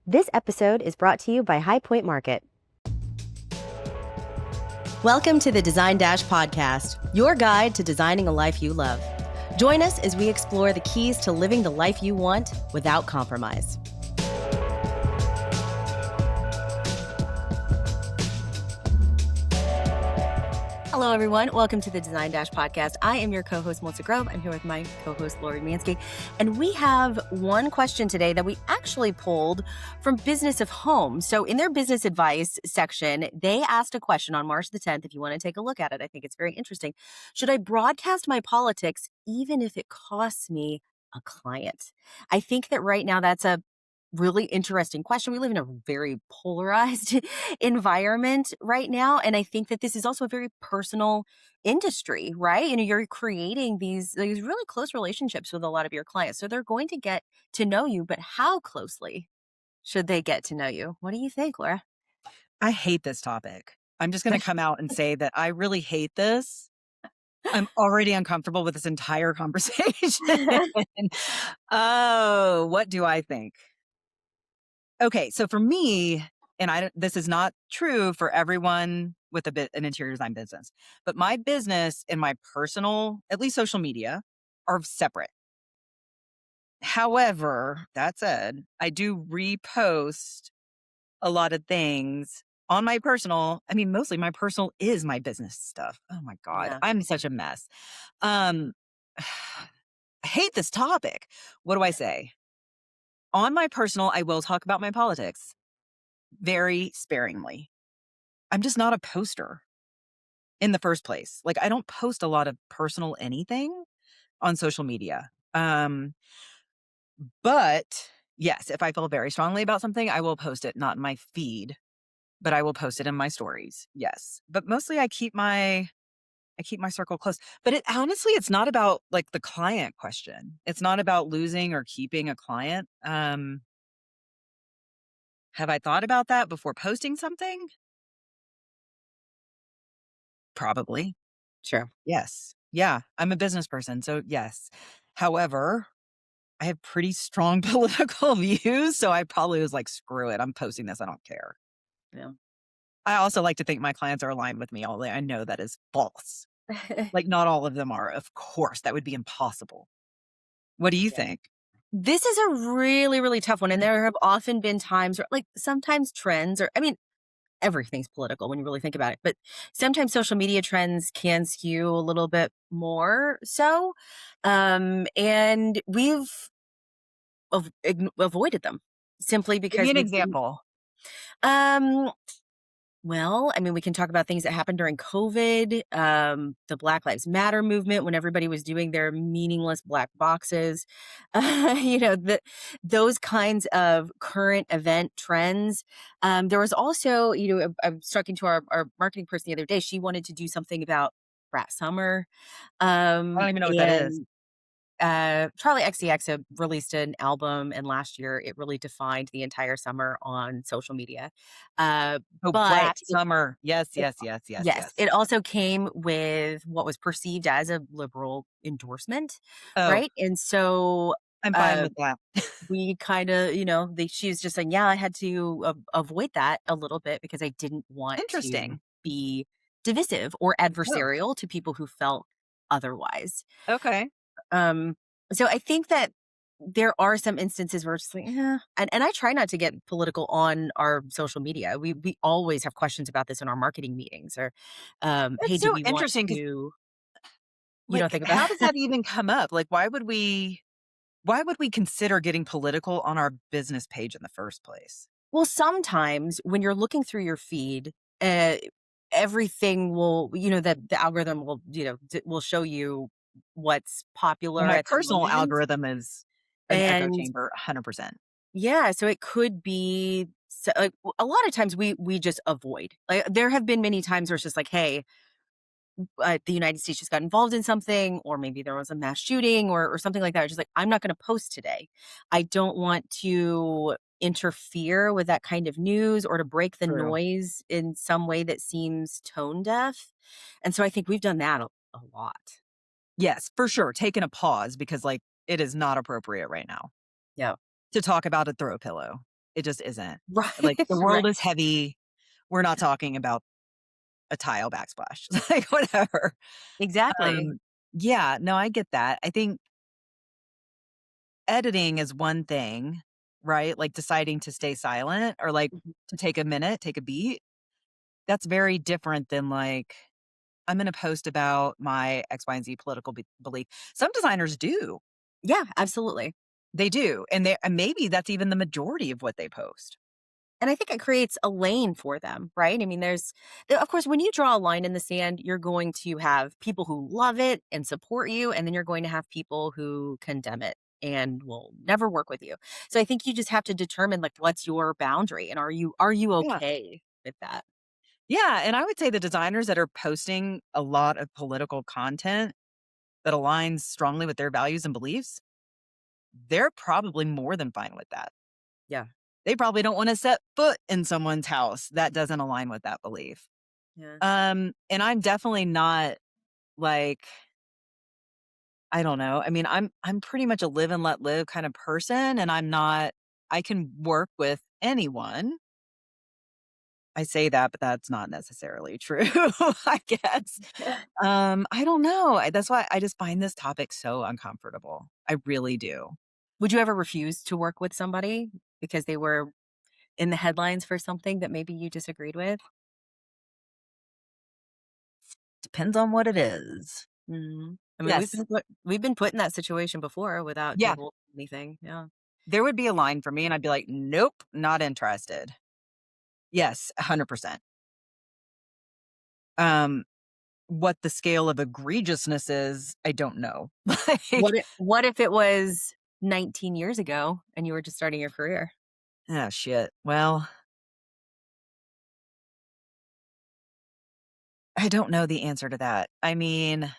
This episode is brought to you by High Point Market. Welcome to the Design Dash podcast, your guide to designing a life you love. Join us as we explore the keys to living the life you want without compromise. Hello, everyone. Welcome to the Design Dash podcast. I am your co-host, Melissa Grove. I'm here with my co-host, Lori Mansky. And we have one question today that we actually pulled from Business of Home. So in their business advice section, they asked a question on March the 10th. If you want to take a look at it, I think it's very interesting. Should I broadcast my politics even if it costs me a client? I think that right now that's a really interesting question. We live in a very polarized environment right now. And I think that this is also a very personal industry, right? You're creating these really close relationships with a lot of your clients. So they're going to get to know you, but how closely should they get to know you? What do you think, Laura? I hate this topic. I'm just going to come out and say that I really hate this. I'm already uncomfortable with this entire conversation. Oh, what do I think? Okay, so for me, and this is not true for everyone with an interior design business, but my business and my personal, at least social media, are separate. However, that said, I do repost a lot of things on my personal. I mean, mostly my personal is my business stuff. Oh my God, Yeah. I'm such a mess. I hate this topic. What do I say? On my personal, I will talk about my politics very sparingly. I'm just not a poster in the first place. Like, I don't post a lot of personal anything on social media. But yes, if I feel very strongly about something, I will post it, not in my feed, but I will post it in my stories. Yes. But mostly I keep my circle close. But it's not about like the client question. It's not about losing or keeping a client. Have I thought about that before posting something? Probably. Sure. Yes. Yeah. I'm a business person. So yes. However, I have pretty strong political views. So I probably was like, screw it. I'm posting this. I don't care. Yeah. I also like to think my clients are aligned with me, although I know that is false. Like, not all of them are. Of course, that would be impossible. What do you think? This is a really, really tough one. And there have often been times where, like, sometimes trends everything's political when you really think about it. But sometimes social media trends can skew a little bit more so. And we've avoided them simply Give me because an we've been, example. um, well, we can talk about things that happened during COVID, the Black Lives Matter movement when everybody was doing their meaningless black boxes, those kinds of current event trends. There was also, I was talking to our marketing person the other day. She wanted to do something about Rat Summer. I don't even know what that is. And Charlie XCX released an album, and last year it really defined the entire summer on social media. Uh, Oh, but Brat Summer. Yes, it, yes, yes, yes, yes, yes. it also came with what was perceived as a liberal endorsement, Oh, right? And so I'm fine uh, with that. we kind of, she was just saying, yeah, I had to avoid that a little bit because I didn't want to Interesting. be divisive or Oh, adversarial to people who felt otherwise. okay. Um, so I think that there are some instances where it's just like, and I try not to get political on our social media. We always have questions about this in our marketing meetings or, hey, It's do so we want interesting because, to, you don't like, think about how does that even come up? Like, why would we consider getting political on our business page in the first place? Well, sometimes when you're looking through your feed, uh, everything will, the algorithm will, will show you what's Well, popular my at the personal moment. algorithm is an echo And chamber, 100%. yeah, so it could be like a lot of times we just avoid. Like there have been many times where it's just like, hey, the United States just got involved in something, or maybe there was a mass shooting or something like that. Just like I'm not going to post today. I don't want to interfere with that kind of news or to break the True. noise in some way that seems tone deaf. And so I think we've done that a lot. Yes, for sure. Taking a pause because, like, it is not appropriate right now Yeah. to talk about a throw pillow. It just isn't. Right. Like, the Right. world is heavy. We're not talking about a tile backsplash, like, whatever. Exactly. Um, yeah, no, I get that. I think editing is one thing, right? Like, deciding to stay silent or, like, Mhm. to take a minute, take a beat. That's very different than, like, I'm gonna post about my X, Y, and Z political belief. Some designers do. Yeah, absolutely. They do, and maybe that's even the majority of what they post. And I think it creates a lane for them, right? I mean, of course, when you draw a line in the sand, you're going to have people who love it and support you, and then you're going to have people who condemn it and will never work with you. So I think you just have to determine like what's your boundary and are you Yeah. okay with that? Yeah, and I would say the designers that are posting a lot of political content that aligns strongly with their values and beliefs, they're probably more than fine with that. Yeah. They probably don't wanna set foot in someone's house that doesn't align with that belief. Yeah. And I'm definitely not, like, I don't know. I mean, I'm pretty much a live and let live kind of person, and I can work with anyone. I say that, but that's not necessarily true, I guess. I don't know. That's why I just find this topic so uncomfortable. I really do. Would you ever refuse to work with somebody because they were in the headlines for something that maybe you disagreed with? Depends on what it is. Mhm. I mean, Yes. we've been put in that situation before without Yeah. divulging anything. Yeah. There would be a line for me, and I'd be like, "Nope, not interested." Yes, 100%. Um, what the scale of egregiousness is, I don't know. Like, What if it was 19 years ago and you were just starting your career? oh, shit. Well, I don't know the answer to that. I mean,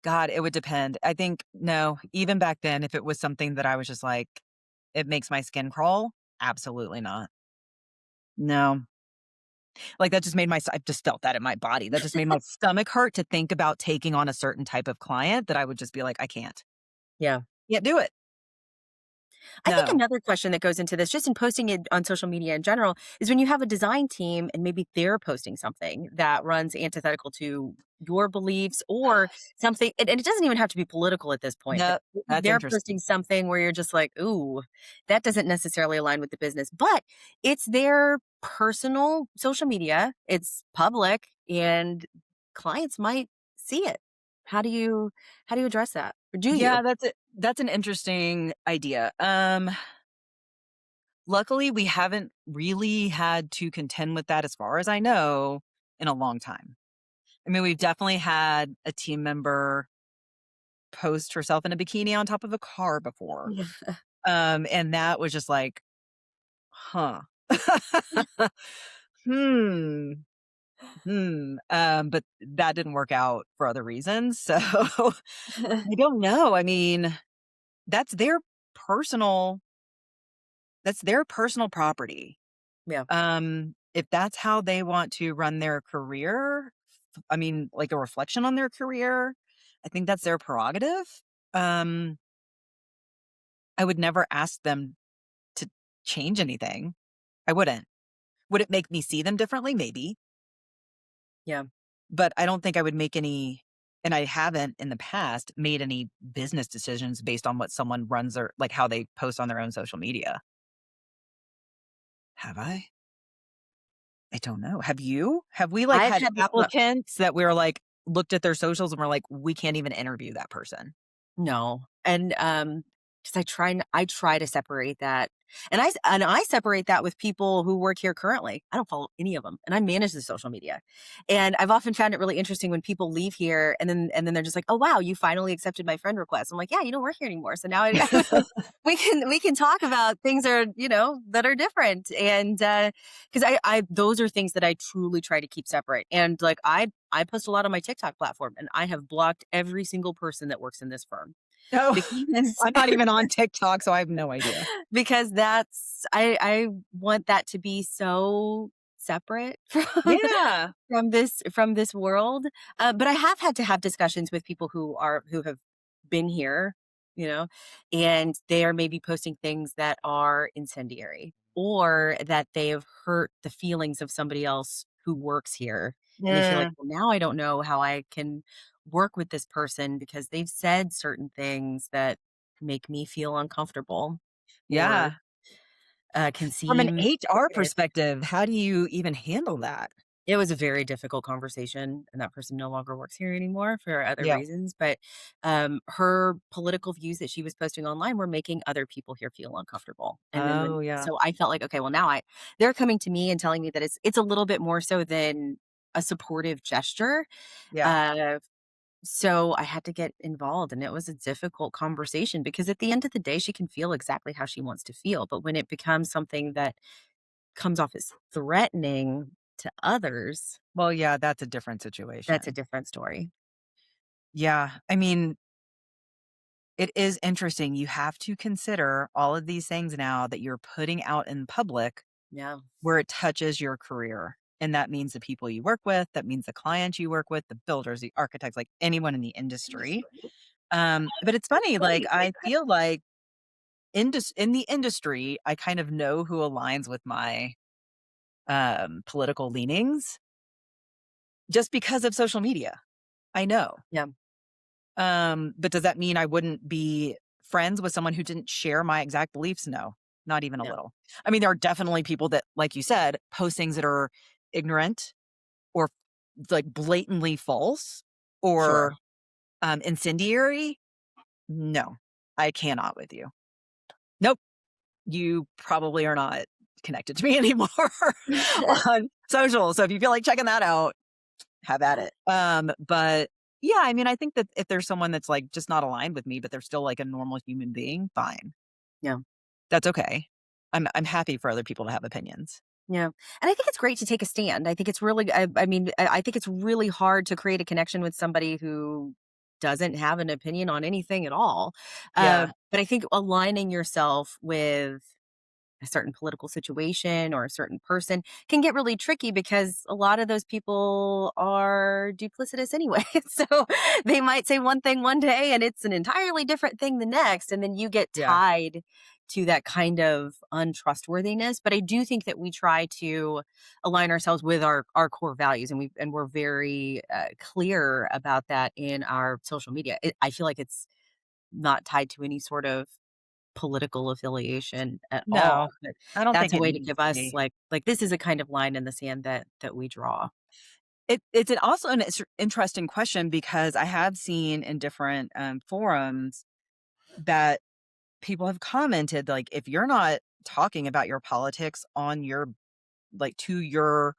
God, it would depend. I think no, even back then, if it was something that I was just like, it makes my skin crawl, absolutely not. No. Like, that just made I just felt that in my body. That just made my stomach hurt to think about taking on a certain type of client that I would just be like, "I can't. Yeah. Can't do it. I think No." another question that goes into this, just in posting it on social media in general, is when you have a design team and maybe they're posting something that runs antithetical to your beliefs or something, and it doesn't even have to be political at this point, but No, maybe that's they're interesting. posting something where you're just like, ooh, that doesn't necessarily align with the business, but it's their personal social media, it's public, and clients might see it. How do you how do you address that? Or do you? Yeah, that's an interesting idea. Luckily, we haven't really had to contend with that as far as I know in a long time. I mean, we've definitely had a team member post herself in a bikini on top of a car before. And that was just like, "Huh." Hmm, but that didn't work out for other reasons, so I don't know. I mean, that's their personal that's their personal property. Yeah. If that's how they want to run their career, I mean, like a reflection on their career, I think that's their prerogative. Um, I would never ask them to change anything. I wouldn't. Would it make me see them differently? Maybe. Yeah. But I don't think I would make any, and I haven't in the past made any business decisions based on what someone runs or like how they post on their own social media. Have I? I don't know. Have you? Have we like I've had had this applicants that we were like looked at their socials and we're like, we can't even interview that person? No, and, 'cause I try to separate that, and I separate that with people who work here currently. I don't follow any of them, and I manage the social media, and I've often found it really interesting when people leave here and then they're just like, "Oh, wow, you finally accepted my friend request." I'm like, "Yeah, you don't work here anymore, so now I we can talk about things are, that are different," and, because I those are things that I truly try to keep separate, and, like, I post a lot on my TikTok platform, and I have blocked every single person that works in this firm No, because I'm not even on TikTok, so I have no idea. because that's I want that to be so separate Yeah. from this world, but I have had to have discussions with people who have been here, you know, and they are maybe posting things that are incendiary. or that they have hurt the feelings of somebody else who works here, and they feel like, Mm, "Well, now I don't know how I can work with this person because they've said certain things that make me feel uncomfortable or, yeah. can From an seem HR biased." perspective, how do you even handle that? It was a very difficult conversation, and that person no longer works here anymore for other Yeah. reasons, but, her political views that she was posting online were making other people here feel uncomfortable, and then Oh, when yeah. so I felt like, "Okay, well, now I" they're coming to me and telling me that it's a little bit more so than a supportive gesture, Yeah. uh, so I had to get involved, and it was a difficult conversation because at the end of the day, she can feel exactly how she wants to feel, but when it becomes something that comes off as threatening to others, Well, yeah, that's a different that's a situation. different story. Yeah. I mean, it is interesting. You have to consider all of these things now that you're putting out in public Yeah. where it touches your career. And that means the people you work with, that means the clients you work with, the builders, the architects, like anyone in the industry. But it's funny, like I feel like in the industry, I kind of know who aligns with my political leanings just because of social media. I know. Yeah, But does that mean I wouldn't be friends with someone who didn't share my exact beliefs? No, not even a yeah, little. I mean, there are definitely people that, like you said, post things that are ignorant or like blatantly false sure. or incendiary. No, I cannot with you. Nope. You probably are not connected to me anymore on social. So if you feel like checking that out, have at it. But yeah, I mean, I think that if there's someone that's like just not aligned with me, but they're still like a normal human being, fine. Yeah, That's okay. I'm happy for other people to have opinions. yeah, and I think it's great to take a stand. I think it's really I mean, I think it's really hard to create a connection with somebody who doesn't have an opinion on anything at all, Yeah. but I think aligning yourself with a certain political situation or a certain person can get really tricky because a lot of those people are duplicitous anyway. So they might say one thing one day and it's an entirely different thing the next. And then you get Yeah. tied to that kind of untrustworthiness. But I do think that we try to align ourselves with our core values, and we're very clear about that in our social media. I feel like it's not tied to any sort of political affiliation at all, No, but I don't that's think a it way to needs give to us, be. like, this is a kind of line in the sand that we draw. It's also an interesting question because I have seen in different forums that people have commented like if you're not talking about your politics on your like to your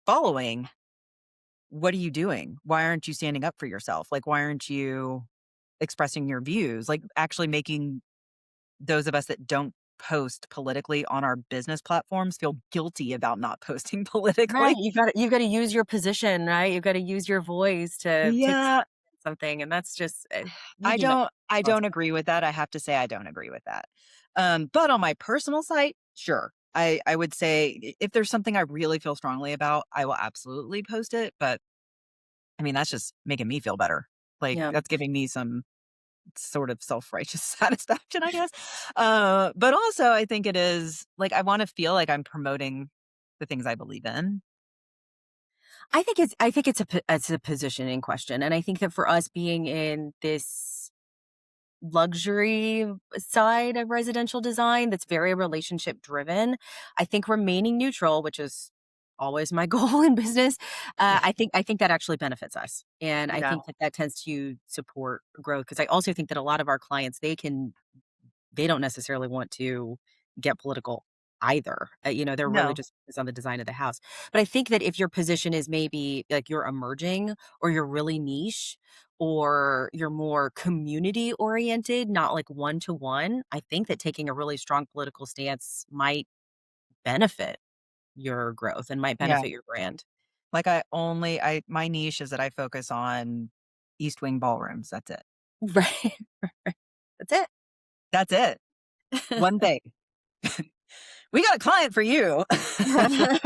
following, what are you doing? Why aren't you standing up for yourself? Like, why aren't you expressing your views? Like, actually making those of us that don't post politically on our business platforms feel guilty about not posting Right, politically. you've gotta use your position, right? You've gotta use your voice to take Yeah, something, and that's just, you I do not don't I don't responsible. agree with that. I have to say I don't agree with that. But on my personal site, sure. I would say if there's something I really feel strongly about, I will absolutely post it. But I mean, that's just making me feel better. Like Yeah. that's giving me some sort of self-righteous satisfaction, I guess. But also I think it is like I want to feel like I'm promoting the things I believe in. It's a positioning question, and I think that for us being in this luxury side of residential design that's very relationship driven, I think remaining neutral, which is always my goal in business, I think that actually benefits us, and I Yeah. think that tends to support growth because I also think that a lot of our clients, they don't necessarily want to get political either. They're really No. just focused on the design of the house. But I think that if your position is maybe like you're emerging or you're really niche or you're more community oriented, not like one to one, I think that taking a really strong political stance might benefit your growth and might Yeah. benefit your brand. Like I my niche is that I focus on East Wing ballrooms. That's it. Right. That's That's it. it. One thing. We got a client for you. Right.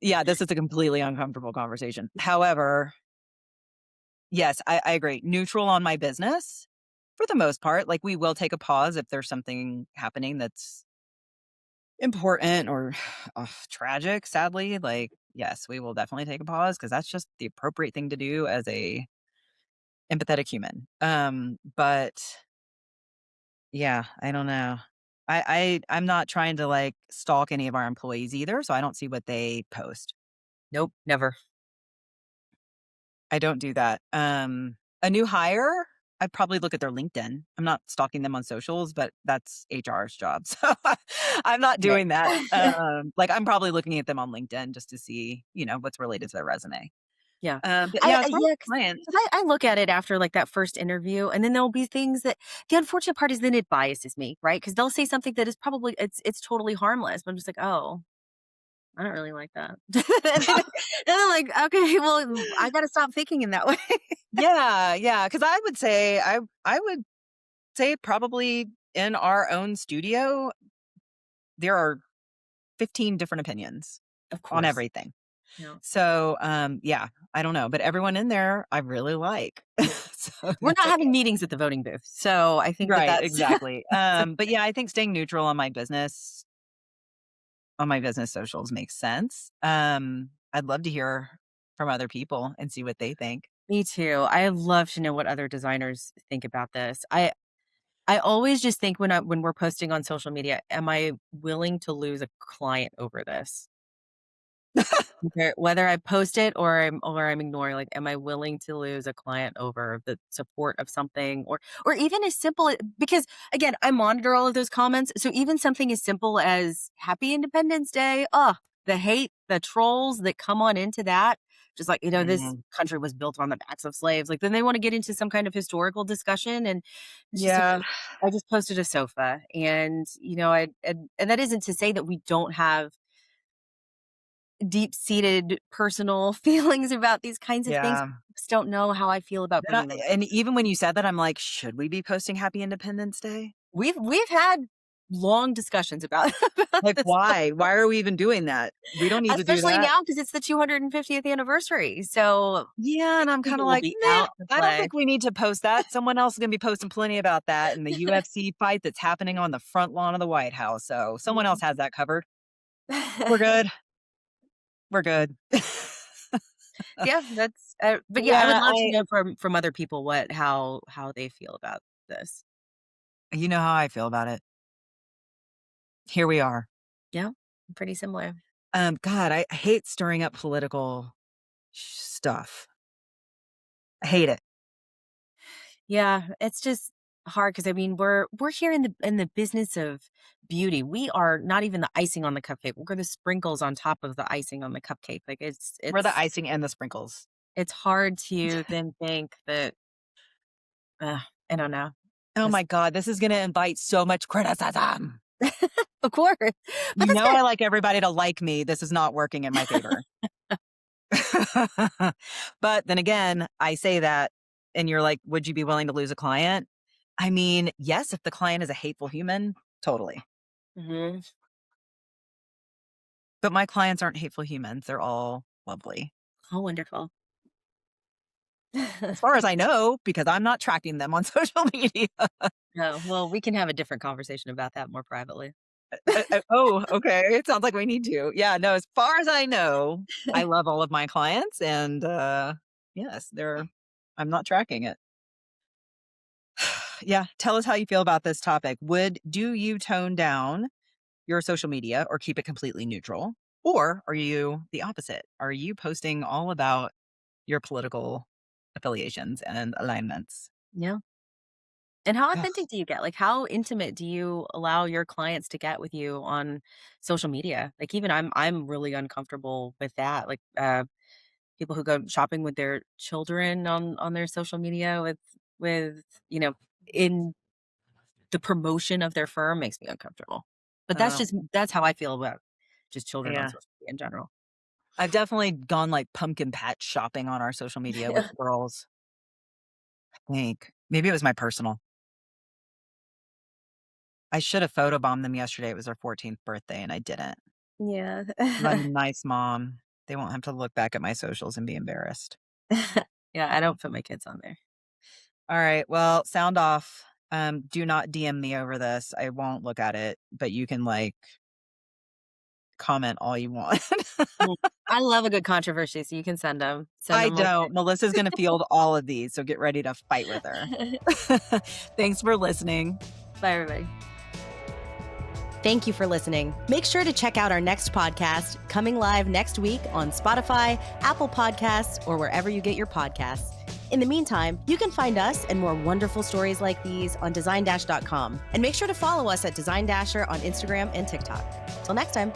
Yeah, this is a completely uncomfortable conversation. However, yes, I agree. Neutral on my business for the most part. Like we will take a pause if there's something happening that's important or tragic, sadly, like, yes, we will definitely take a pause because that's just the appropriate thing to do as a empathetic human. But yeah, I don't know. I'm not trying to like stalk any of our employees either, so I don't see what they post. Nope, never. I don't do that. A new hire, I'd probably look at their LinkedIn. I'm not stalking them on socials, but that's HR's job. So I'm not Right. doing that. Like I'm probably looking at them on LinkedIn just to see, what's related to their resume. Yeah. But yeah, as far as Yeah, 'cause clients, 'cause I look at it after, like, that first interview, and then there'll be things that the unfortunate part is then it biases me, right? Because 'Cause they'll say something that is probably it's totally harmless, but I'm just like, "Oh, I don't really like that." And I'm like, "Okay, well, I gotta stop thinking in that way." yeah, yeah, because I would say probably in our own studio there are 15 different opinions Of on course. everything. Yeah. So, yeah, I don't know, but everyone in there I really like. So We're that's not having okay. meetings at the voting booth, so I think that Right, that's exactly. that's But yeah, I think staying neutral on my business socials makes sense. I'd love to hear from other people and see what they think. me too. I love to know what other designers think about this. I always just think when we're posting on social media, am I willing to lose a client over this? Whether I post it or I'm ignoring, like, am I willing to lose a client over the support of something or even as simple because again, I monitor all of those comments. So even something as simple as Happy Independence Day, the hate, the trolls that come on into that, just like, this Mhm. country was built on the backs of slaves. Like then they want to get into some kind of historical discussion. And it's just like Yeah, I just posted a sofa and and that isn't to say that we don't have deep-seated personal feelings about these kinds of things. yeah. Just don't know how I feel about bringing them. And even when you said that, I'm like, "Should we be posting Happy Independence Day?" We've had long discussions about about Like, this stuff, why? Why are we even doing that? We don't need to do especially that. now because it's the 250th anniversary. So Yeah, and I'm kinda people will like, be "Meh, out to I don't play. think we need to post that. Someone else is gonna be posting plenty about that in the UFC fight that's happening on the front lawn of the White House, so someone else has that covered. We're good. We're good." Yeah, that's but yeah, I would Yeah, love to know from other people how they feel about this. you know how I feel about it. Here we are. Yeah, pretty similar. God, I hate stirring up political stuff. I hate it. Yeah, it's just hard because I mean, we're here in the business of beauty. We are not even the icing on the cupcake. We're the sprinkles on top of the icing on the cupcake. Like We're the icing and the sprinkles. it's hard to then think that I don't know. Oh my Just god, this is gonna invite so much criticism. of course, but You that's know good. I like everybody to like me. This is not working in my favor. But then again, I say that and you're like, "Would you be willing to lose a client?" I mean, yes, if the client is a hateful human, totally. Hmm. But my clients aren't hateful humans. They're all lovely. Oh, wonderful. As far as I know, because I'm not tracking them on social media. No, well, we can have a different conversation about that more privately. Oh, okay. It sounds like we need to. Yeah, no, as far as I know, I love all of my clients and, yes, I'm not tracking it. Yeah, tell us how you feel about this topic. Do you tone down your social media or keep it completely neutral? Or are you the opposite? Are you posting all about your political affiliations and alignments? Yeah. And how Ugh, authentic do you get? Like, how intimate do you allow your clients to get with you on social media? Like, even I'm really uncomfortable with that. Like, people who go shopping with their children on their social media with in the promotion of their firm makes me uncomfortable. But oh, that's how I feel about just children on yeah. social media in general. I've definitely gone like pumpkin patch shopping on our social media with the girls. I think maybe it was my personal. I should have photobombed them yesterday. It was their 14th birthday and I didn't. Yeah. 'Cause I'm a nice mom. They won't have to look back at my socials and be embarrassed. Yeah, I don't put my kids on there. All right. Well, sound off. Do not DM me over this. I won't look at it, but you can like comment all you want. Mm. I love a good controversy, so you can send them. Send I them over. don't. Melissa's going to field all of these, so get ready to fight with her. Thanks for listening. Bye, everybody. Thank you for listening. Make sure to check out our next podcast, coming live next week on Spotify, Apple Podcasts, or wherever you get your podcasts. In the meantime, you can find us and more wonderful stories like these on designdash.com. And make sure to follow us at Design Dasher on Instagram and TikTok. Till next time.